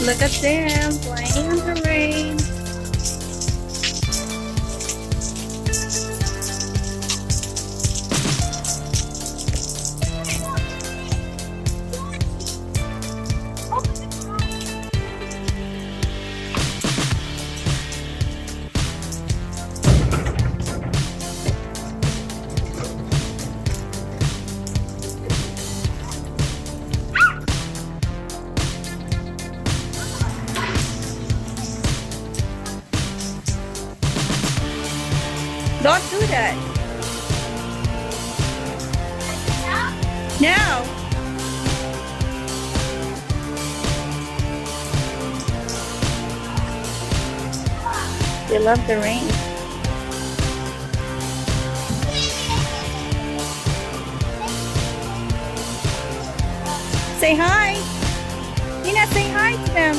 Look at them playing in the rain. Don't do that. No. They love the rain. Say hi. Nina, say hi to them.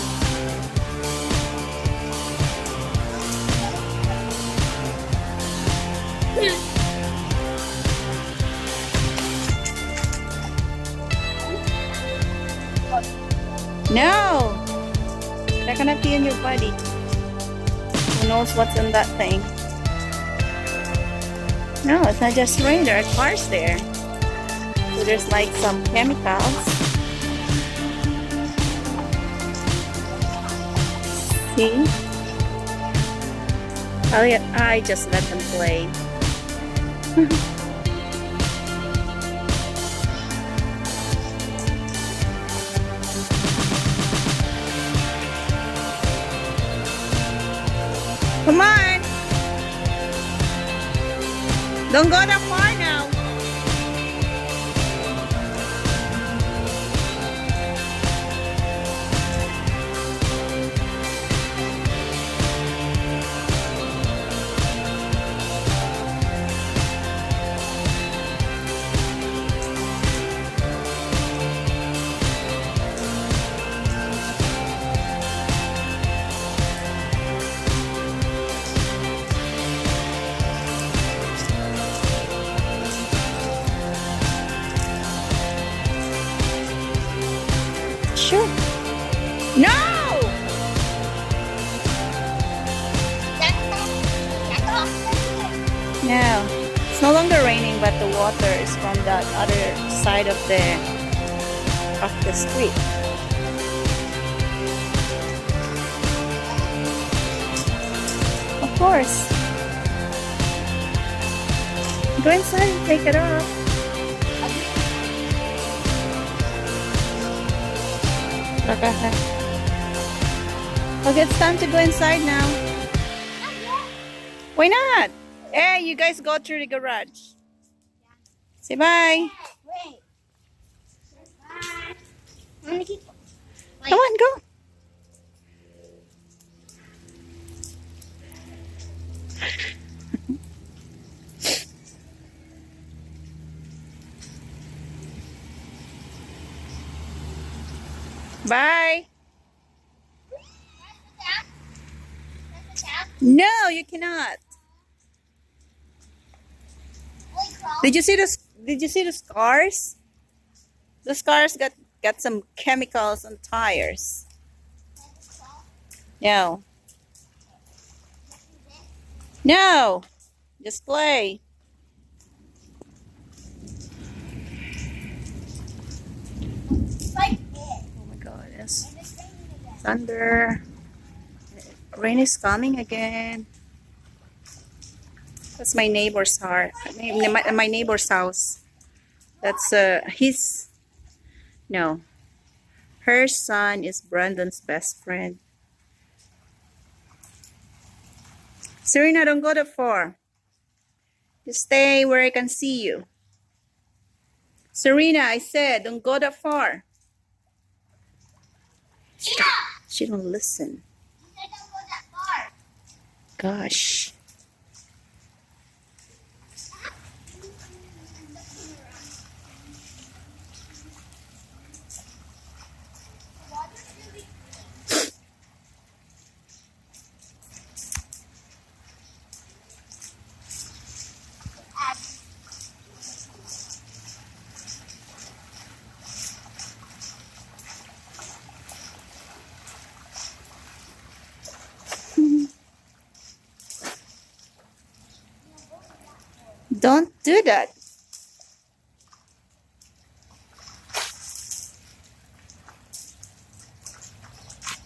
No. They're gonna pee in your body. Who knows what's in that thing? No, it's not just rain. There are cars there. So there's like some chemicals. See? Oh yeah, I just let them play. Come on! Don't go that far now. Sure. No! No. It's no longer raining, but the water is from the other side of the street. Of course. Go inside and take it off. Okay, it's time to go inside now. Why not? Hey, you guys go through the garage. Say bye. Wait. Come on, go. Bye. No, you cannot. Did you see this? Did you see the scars? The scars got some chemicals on tires. No. No. Just play. Oh my God! Yes. Thunder. Rain is coming again. That's my neighbor's heart. My neighbor's house. That's his. No. Her son is Brandon's best friend. Serena, don't go that far. Just stay where I can see you. Serena, I said, don't go that far. She don't listen. Gosh. Don't do that.